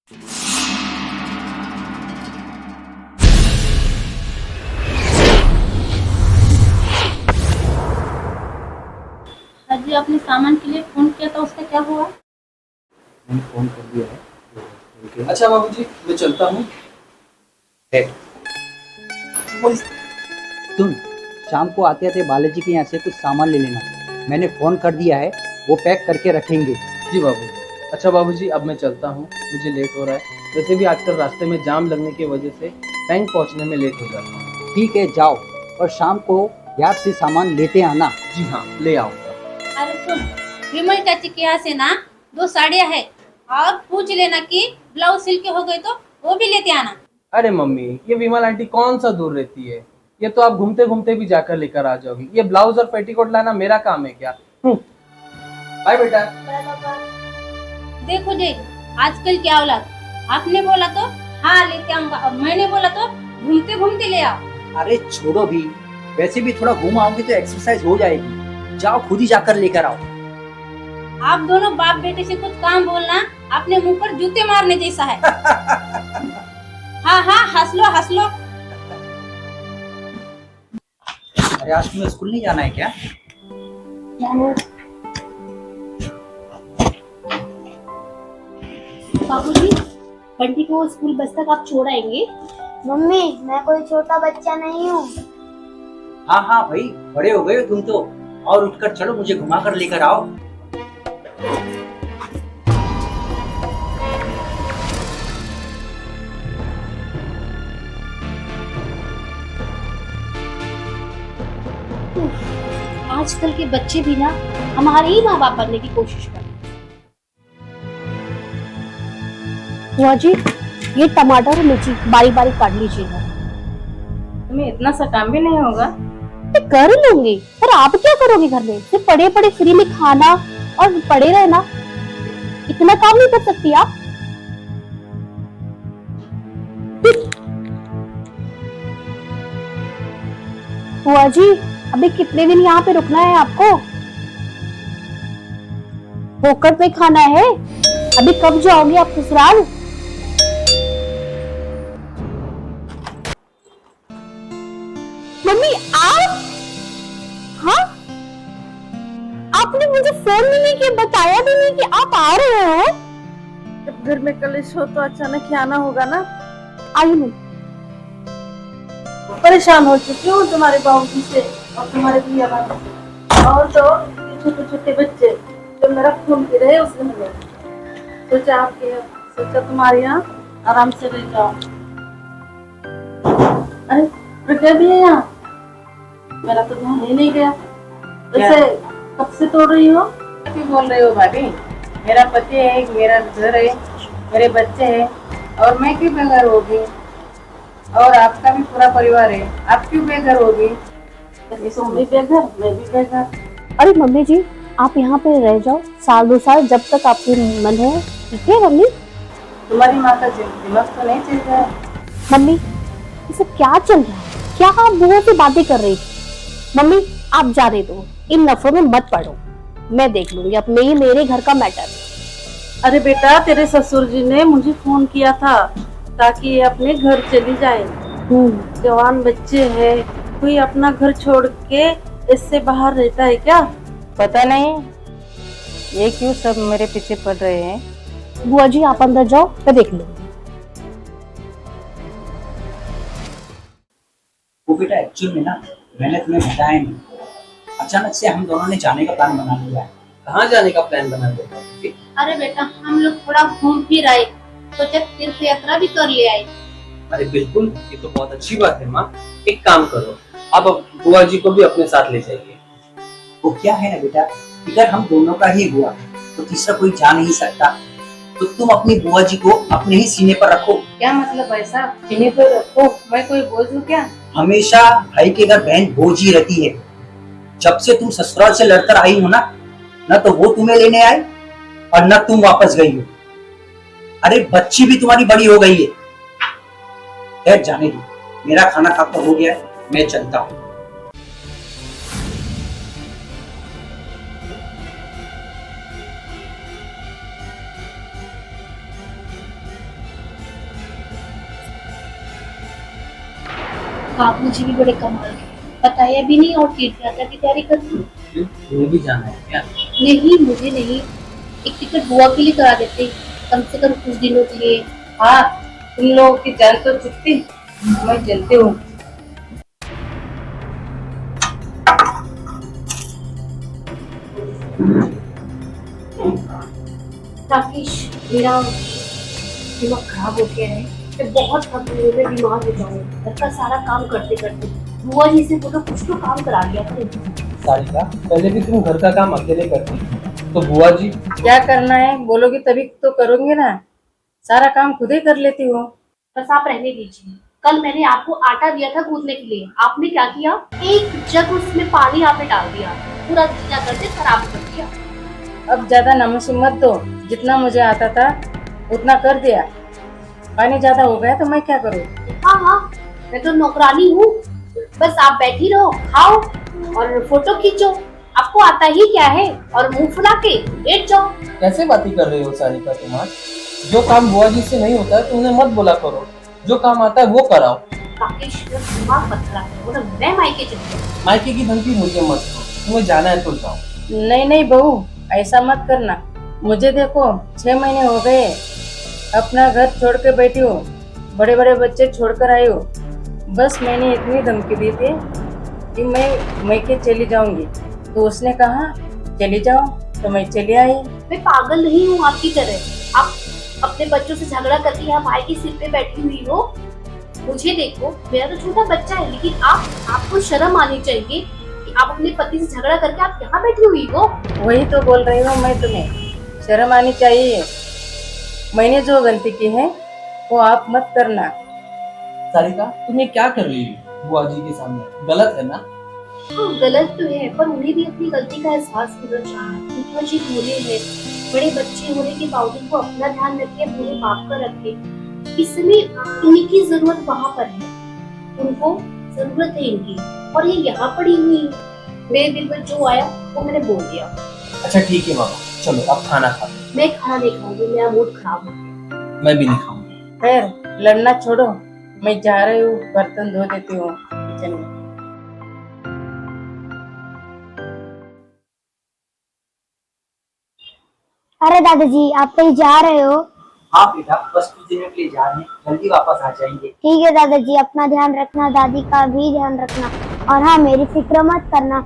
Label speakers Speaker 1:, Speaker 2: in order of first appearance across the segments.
Speaker 1: जी आपने सामान के लिए फोन किया था, उसका क्या हुआ?
Speaker 2: मैंने फ़ोन कर दिया है। उनके
Speaker 3: अच्छा बाबूजी, मैं चलता हूँ।
Speaker 2: है। सुन, शाम को आते आते बालाजी के यहाँ से कुछ सामान ले लेना। मैंने फ़ोन कर दिया है, वो पैक करके रखेंगे।
Speaker 3: जी बाबूजी। अच्छा बाबूजी, अब मैं चलता हूँ, मुझे लेट हो रहा है। वैसे भी आजकल रास्ते में जाम लगने की वजह से बैंक पहुँचने में लेट हो जाता हूँ।
Speaker 2: ठीक है, जाओ, और शाम को याद से सामान लेते आना।
Speaker 3: जी हाँ, ले आऊँगा।
Speaker 1: अरे सुन, विमल चाची के यहाँ से ना 2 साड़ियाँ है, और पूछ लेना कि ब्लाउज सिल के हो गए तो वो भी लेते आना।
Speaker 3: अरे मम्मी, ये विमल आंटी कौन सा दूर रहती है? ये तो आप घूमते घूमते भी जाकर लेकर आ जाओगी। ये ब्लाउज और पेटीकोट लाना मेरा काम है क्या? बाय बेटा।
Speaker 1: देखो जी, आजकल क्या औलाद, आपने बोला तो हाँ लेते आऊंगा, और मैंने बोला तो घूमते घूमते ले आओ।
Speaker 2: अरे छोड़ो भी, वैसे भी थोड़ा घूम आओगे तो एक्सरसाइज हो जाएगी। जाओ, खुद ही जाकर लेकर आओ।
Speaker 1: आप दोनों बाप बेटे से कुछ काम बोलना अपने मुंह पर जूते मारने जैसा है। हाँ हाँ, हंस लो हंस लो।
Speaker 2: अरे आज तुम्हें स्कूल नहीं जाना है क्या?
Speaker 4: बाबूजी, बंटी को स्कूल बस तक आप छोड़ आएंगे?
Speaker 5: मम्मी, मैं कोई छोटा बच्चा नहीं हूँ।
Speaker 2: हाँ हाँ भाई, बड़े हो गए हो तुम तो। और उठकर चलो, मुझे घुमा कर लेकर आओ।
Speaker 4: आजकल के बच्चे भी ना हमारे ही माँ बाप बनने की कोशिश करते हैं। बुआ जी, ये टमाटर और मिर्ची बारीक बारीक काट लीजिएगा।
Speaker 1: तुम्हें इतना सा काम भी नहीं होगा?
Speaker 4: मैं कर लूंगी, पर आप क्या करोगे घर में? सिर्फ पड़े पड़े फ्री में खाना और पड़े रहना, इतना काम नहीं कर सकती आप? बुआ जी, अभी कितने दिन यहाँ पे रुकना है आपको? फोकट में खाना है। अभी कब जाओगे आप ससुराल? मम्मी आप? हाँ, आपने मुझे फोन भी नहीं किया, बताया भी नहीं कि आप आ रहे हो।
Speaker 6: जब घर में कलेश हो तो अचानक ही आना होगा ना।
Speaker 4: आइए मम्मी।
Speaker 6: परेशान हो चुकी हूँ तुम्हारे बाबूजी से और तुम्हारे भैया से, और तो छोटे छोटे बच्चे जो मेरा खून पी रहे उसने मिले। सोचा तुम्हारे यहाँ आराम से रह जाओ। अरे प्रज्ञा भी है यहाँ, मेरा तो ध्यान ही नहीं गया। वैसे कब से तोड़ रही हो?
Speaker 7: क्यों बोल रहे हो भाभी? मेरा पति है, मेरा घर है, मेरे बच्चे हैं, और मैं क्यों बेघर होगी? और आपका भी पूरा परिवार है, आप क्यों बेघर होगी?
Speaker 6: तुम भी बेघर, मैं भी बेघर।
Speaker 4: अरे मम्मी जी, आप यहाँ पे रह जाओ 1-2 साल, जब तक आपके मन है। ठीक है मम्मी?
Speaker 7: तुम्हारी माँ का दिमाग तो नहीं चल रहा है?
Speaker 4: मम्मी, ये सब क्या चल रहा है? क्या आप बुआ से बातें कर रही थी? मम्मी आप जाने दो, इन नफरों में मत पड़ो, मैं देख लूंगी। अब मेरे घर का मैटर।
Speaker 6: अरे बेटा, तेरे ससुर जी ने मुझे फोन किया था ताकि ये अपने घर चली जाए। जवान बच्चे हैं, कोई अपना घर छोड़ के इससे बाहर रहता है क्या?
Speaker 7: पता नहीं ये क्यों सब मेरे पीछे पड़ रहे हैं।
Speaker 4: बुआ जी आप अंदर जाओ, मैं देख लूंगी।
Speaker 2: वो बेटा, एक्चुअल में ना मैंने तुम्हें बताया नहीं, अचानक से हम दोनों ने जाने का प्लान बना लिया है।
Speaker 3: कहाँ जाने का प्लान बना लिया?
Speaker 1: अरे बेटा, हम लोग थोड़ा घूम फिर आए, सोचा तीर्थ यात्रा भी कर ले आए।
Speaker 3: अरे बिल्कुल, ये तो बहुत अच्छी बात है माँ। एक काम करो, आप बुआ जी को भी अपने साथ ले जाइए।
Speaker 2: वो क्या है ना बेटा, अगर हम दोनों का ही हुआ तो तीसरा कोई जा नहीं सकता। तो तुम अपनी बुआ जी को अपने ही सीने पर रखो।
Speaker 7: क्या मतलब ऐसा? सीने पर रखो? मैं कोई बोझ हूँ क्या?
Speaker 2: हमेशा भाई के घर बहन बोझ ही रहती है। जब से तुम ससुराल से लड़कर आई हो ना तो वो तुम्हें लेने आए और न तुम वापस गई हो। अरे बच्ची भी तुम्हारी बड़ी हो गई है। खैर जाने दो, मेरा खाना खाकर हो गया है, मैं चलता हूँ।
Speaker 4: बाबूजी भी बड़े कमाल के, बताया भी नहीं और तीर्थ यात्रा की तैयारी कर दी।
Speaker 3: तुम्हें भी जाना है क्या?
Speaker 4: नहीं मुझे नहीं, एक टिकट बुआ के लिए करा देते, कम से कम कुछ दिनों के लिए।
Speaker 7: हाँ, तुम लोगों की जान तो छुट्टी, मैं चलती हूँ।
Speaker 4: राकेश, मेरा दिमाग खराब हो गया है, मैं बहुत थक गई हूँ, मैं बीमार हो जाऊँ घर का सारा काम करते करते। बुआ जी से बोलो कुछ तो काम करा दिया करें।
Speaker 3: सारिका, पहले भी तुम घर का काम अकेले करती थी, तो बुआ जी
Speaker 7: क्या करना है बोलोगी तभी तो करूँगी ना, सारा काम खुद ही कर लेती हूँ।
Speaker 4: बस आप रहने दीजिए। कल मैंने आपको आटा दिया था गूंथने के लिए, आपने क्या किया, एक जग उसमें पानी आपने डाल दिया, पूरा गीला करके खराब कर दिया।
Speaker 7: अब ज्यादा नमूसी मत दो, जितना मुझे आता था उतना कर दिया, पानी ज्यादा हो गया तो मैं क्या करूँ।
Speaker 4: हाँ हाँ, मैं तो नौकरानी हूँ, बस आप बैठी रहो, खाओ और फोटो खींचो, आपको आता ही क्या है, और मुंह फुला के लेट जाओ।
Speaker 3: कैसे बातें कर रही हो सारिका तुम आज? जो काम बुआ जी से नहीं होता है तो उन्हें मत बोला करो, जो काम आता है वो कराओ।
Speaker 4: राकेश, दिमाग मत खराब करो ना, मैं मायके चली जाऊँ।
Speaker 3: मायके की धमकी मुझे मत दो, तुम्हें जाना है तो जाओ।
Speaker 7: नहीं नहीं बहू, ऐसा मत करना, मुझे देखो 6 महीने हो गए अपना घर छोड़ के बैठी हूँ, बड़े बड़े बच्चे छोड़कर आई हूँ, बस मैंने इतनी धमकी दी थी कि मैं मैके चली जाऊंगी, तो उसने कहा चली जाओ, तो मैं चली आई।
Speaker 4: मैं पागल नहीं हूँ आपकी तरह, आप अपने बच्चों से झगड़ा करके यहाँ भाई के सिर पे बैठी हुई हो। मुझे देखो, मेरा तो छोटा बच्चा है, लेकिन आपको शर्म आनी चाहिए कि आप अपने पति से झगड़ा करके आप यहाँ बैठी हुई हो।
Speaker 7: वही तो बोल रही हूँ मैं तुम्हें, शर्म आनी चाहिए, मैंने जो गलती की है वो आप मत करना।
Speaker 3: सारिका, तुम ये क्या कर रही हो बुआ जी के सामने? गलत है ना?
Speaker 4: हाँ गलत तो है, पर उन्हें भी अपनी गलती का एहसास होना चाहिए। बुआ जी भोले हैं, बड़े बच्चे होने के बावजूद वो अपना ध्यान रखे, अपने बाप का रखे। इस समय इन्हीं की जरूरत वहाँ पर है, उनको जरूरत है इनकी, और ये यहाँ पड़ी हुई है। मेरे दिल में जो आया वो मैंने बोल दिया।
Speaker 3: अच्छा ठीक है बाबा, चलो अब खाना खा लो।
Speaker 4: मैं खाना नहीं खाऊंगी, मेरा मूड खराब हो गया।
Speaker 3: मैं भी नहीं खाऊंगा।
Speaker 7: खैर लड़ना छोड़ो, मैं जा रही हूँ, बर्तन धो देती हूँ किचन में।
Speaker 5: अरे दादाजी, आप कहीं जा रहे हो?
Speaker 2: हाँ बेटा, बस कुछ दिनों के लिए जा रहे हैं, जल्दी वापस आ जाएंगे।
Speaker 5: ठीक है दादाजी, अपना ध्यान रखना, दादी का भी ध्यान रखना, और हाँ मेरी फिक्र मत करना,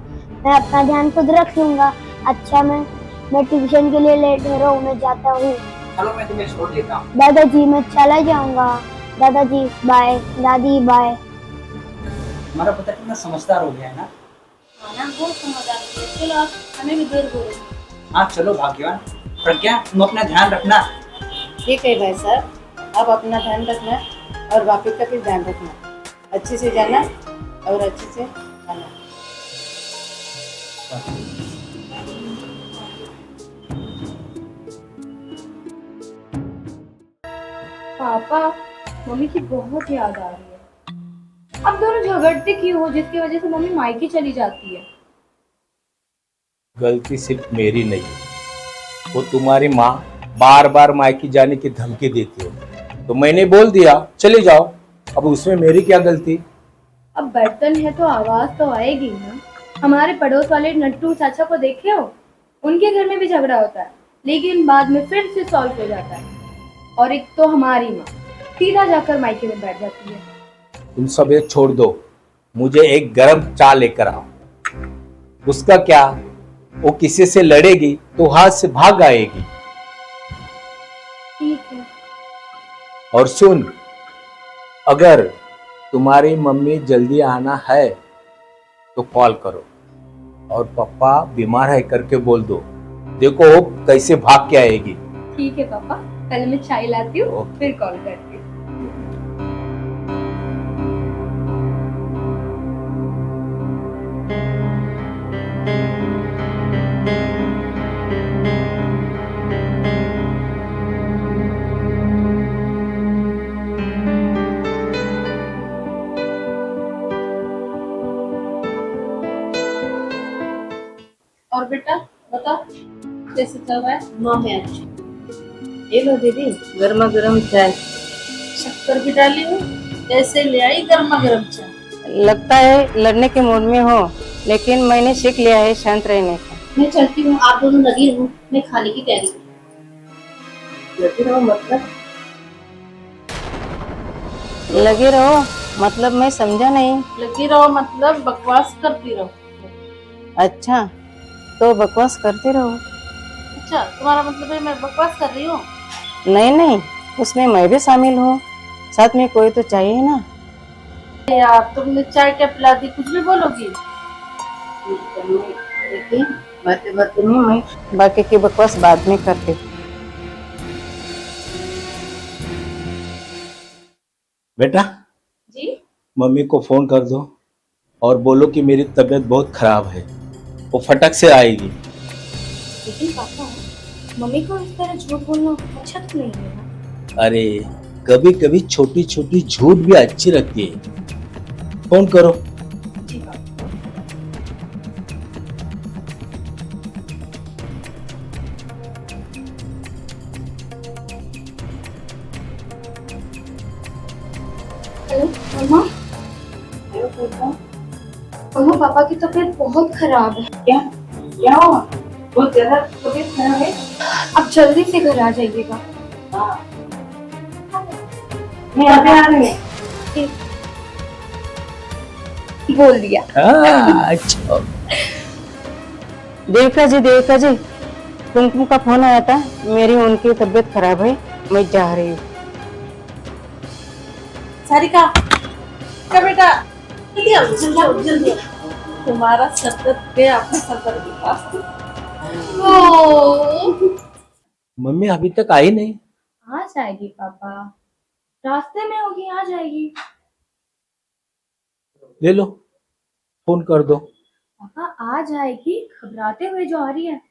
Speaker 5: मैं अपना ध्यान खुद रख लूंगा। अच्छा, मैं ट्यूशन के लिए लेट हो रहा हूँ, मैं जाता हूँ।
Speaker 2: चलो मैं तुम्हें छोड़ देता हूँ।
Speaker 5: दादाजी मैं चला जाऊंगा। दादाजी बाय, दादी बाय।
Speaker 2: हमारा पता कितना समझदार हो गया है ना।
Speaker 1: हाँ ना, बहुत समझदार है। चलो आप, हमें भी देर हो रही है।
Speaker 2: हाँ चलो भाग्यवान। प्रज्ञा, तुम अपना ध्यान रखना।
Speaker 7: ठीक है भाई साहब, आप अपना ध्यान रखना और बाकी का भी ध्यान रखना, अच्छे से जाना और अच्छे से आना।
Speaker 1: पापा, मम्मी की बहुत याद आ रही है। अब दोनों झगड़ते क्यों हो, जिसकी वजह से मम्मी मायके चली जाती है?
Speaker 8: गलती सिर्फ मेरी नहीं है, वो तुम्हारी माँ बार बार मायके जाने की धमकी देती है, तो मैंने बोल दिया चले जाओ, अब उसमें मेरी क्या गलती?
Speaker 1: अब बर्तन है तो आवाज तो आएगी ना। हमारे पड़ोस वाले नट्टू चाचा को देखे हो, उनके घर में भी झगड़ा होता है, लेकिन बाद में फिर से सॉल्व हो जाता है। और एक तो हमारी माँ सीधा जाकर मायके में बैठ जाती है।
Speaker 8: तुम सब ये छोड़ दो, मुझे एक गरम चाय लेकर आओ। उसका क्या, वो किसी से लड़ेगी तो हाथ से भाग आएगी।
Speaker 1: ठीक है।
Speaker 8: और सुन, अगर तुम्हारी मम्मी जल्दी आना है तो कॉल करो, और पापा बीमार है करके बोल दो, देखो वो कैसे भाग के आएगी।
Speaker 1: ठीक है पापा, पहले मैं चाय लाती हूँ,
Speaker 8: ओके।
Speaker 1: फिर कॉल करती हूँ। और बेटा बता, कैसे चल रहा है?
Speaker 4: माँ मैं अच्छी।
Speaker 7: ये लो दीदी, गर्मा गर्म चाय।
Speaker 6: शक्कर भी डाली हूँ, कैसे ले आई गर्मा गर्म चाय।
Speaker 7: लगता है लड़ने के मूड में हो, लेकिन मैंने सीख लिया है शांत रहने का।
Speaker 4: मैं चलती हूँ, आप दोनों लगी रहो, मैं खाने की तैयारी करूँ।
Speaker 7: लगे रहो मतलब? लगे रहो मतलब मैं समझा नहीं।
Speaker 6: लगी रहो मतलब बकवास करती रहो।
Speaker 7: अच्छा, तो बकवास करते रहो।
Speaker 6: अच्छा, तुम्हारा मतलब है मैं बकवास कर रही हूँ?
Speaker 7: नहीं नहीं, उसमें मैं भी शामिल हूँ, साथ में कोई तो चाहिए ना।
Speaker 6: यार तुमने चाय क्या पिला दी, कुछ भी बोलोगी?
Speaker 7: देखिए, बातें बातें नहीं, मैं बाकी की बकवास बाद में करती।
Speaker 8: बेटा,
Speaker 1: जी
Speaker 8: मम्मी को फोन कर दो और बोलो कि मेरी तबीयत बहुत खराब है, वो फटक से आएगी।
Speaker 1: लेकिन पापा, मम्मी को इस तरह झूठ बोलना अच्छा तो नहीं है ना?
Speaker 8: अरे, कभी कभी छोटी छोटी झूठ भी अच्छी लगती है। फोन करो।
Speaker 1: जी पापा। हेलो मम्मा। मम्मा, पापा की तबीयत बहुत खराब है।
Speaker 7: क्या हुआ? बहुत ज्यादा तबीयत खराब है?
Speaker 1: आप जल्दी से घर आ जाइएगा।
Speaker 7: मैं अभी आ रही हूँ।
Speaker 1: बोल दिया।
Speaker 8: अच्छा।
Speaker 7: देविका जी, कुमकुम का फोन आया था, मेरी उनकी तबीयत खराब है, मैं जा रही हूँ।
Speaker 6: सारिका, क्या बेटा, जल्दी आओ, जल्दी आओ, जल्दी आओ। तुम्हारा सतत पे अपने सफर के पास।
Speaker 8: मम्मी अभी तक आई नहीं।
Speaker 1: आ जाएगी पापा, रास्ते में होगी, आ जाएगी।
Speaker 8: ले लो, फोन कर दो।
Speaker 1: पापा आ जाएगी, घबराते हुए जो आ रही है,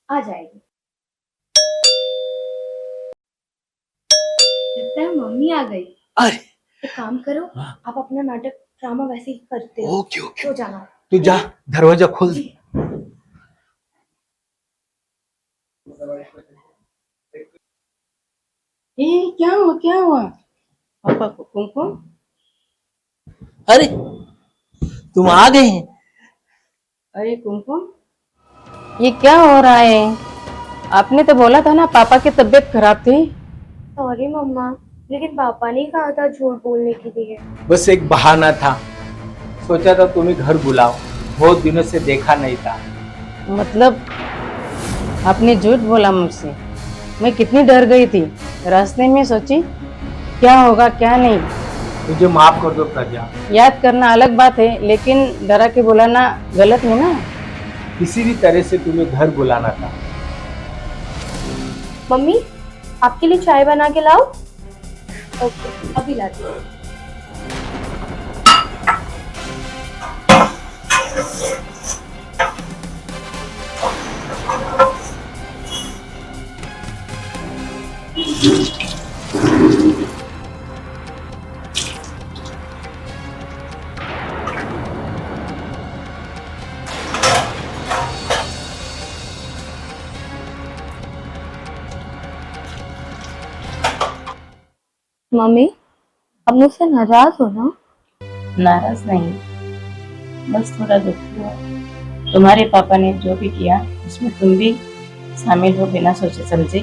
Speaker 1: आ जाएगी। लगता है मम्मी आ गई।
Speaker 8: अरे
Speaker 1: एक काम करो,
Speaker 8: हाँ।
Speaker 1: आप अपना नाटक ड्रामा वैसे ही करते हो।
Speaker 8: ओके ओके,
Speaker 1: हो जाना।
Speaker 8: तू जा, दरवाजा खोल दे।
Speaker 7: क्या हुआ पापा को? कुमकुम,
Speaker 8: अरे, तुम आ गए हैं।
Speaker 7: अरे कुमकुम, ये क्या हो रहा है? आपने तो बोला था ना पापा की तबीयत खराब थी।
Speaker 1: सॉरी मम्मा, लेकिन पापा ने कहा था झूठ बोलने के लिए।
Speaker 8: बस एक बहाना था, सोचा था तुम्हें घर बुलाओ, बहुत दिनों से देखा नहीं था।
Speaker 7: मतलब आपने झूठ बोला मुझसे? मैं कितनी डर गई थी, रास्ते में सोची क्या होगा क्या नहीं।
Speaker 8: मुझे माफ कर दो प्रज्ञा।
Speaker 7: याद करना अलग बात है, लेकिन डरा के बुलाना गलत है ना।
Speaker 8: किसी भी तरह से तुम्हें घर बुलाना था।
Speaker 1: मम्मी, आपके लिए चाय बना के लाओ? ओके, अभी लाती हूँ। मम्मी, अब मुझसे नाराज हो ना?
Speaker 7: नाराज नहीं, बस थोड़ा दुखी हो। तुम्हारे पापा ने जो भी किया उसमें तुम भी शामिल हो बिना सोचे समझे।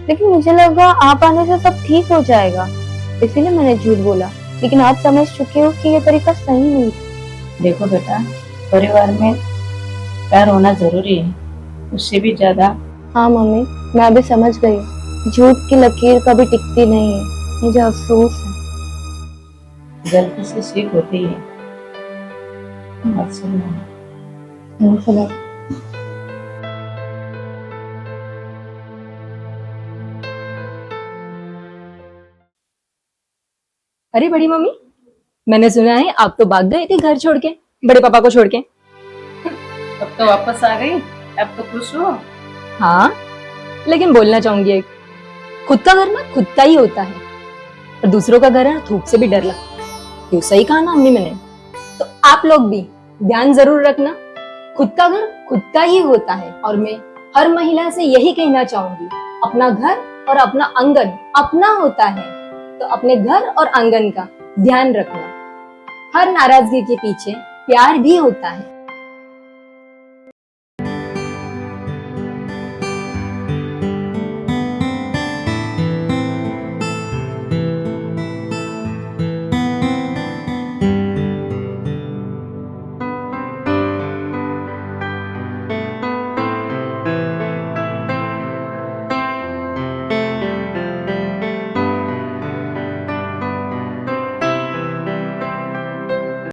Speaker 1: लेकिन मुझे लगा आप आने से सब ठीक हो जाएगा, इसीलिए मैंने झूठ बोला। लेकिन आप समझ चुके हो कि ये तरीका सही नहीं था।
Speaker 7: देखो बेटा, परिवार में प्यार होना जरूरी है, उससे भी ज्यादा।
Speaker 1: हाँ मम्मी, मैं अभी समझ गई हूँ। झूठ की लकीर कभी टिकती नहीं है, मुझे अफसोस है।
Speaker 7: गलती से सीख होती है, मत सुनना।
Speaker 9: अरे बड़ी मम्मी, मैंने सुना है आप तो भाग गए थे घर छोड़ के, बड़े पापा को छोड़ के।
Speaker 7: अब तो वापस आ गई, अब तो खुश हो।
Speaker 9: हाँ, लेकिन बोलना चाहूंगी एक, खुद का घर ना खुद का ही होता है, और दूसरों का घर है ना थूक से भी डर लगता है। क्यों, सही कहा ना अम्मी मैंने? तो आप लोग भी ध्यान जरूर रखना, खुद का घर खुद का ही होता है। और मैं हर महिला से यही कहना चाहूंगी, अपना घर और अपना आंगन अपना होता है, तो अपने घर और आंगन का ध्यान रखना। हर नाराजगी के पीछे प्यार भी होता है।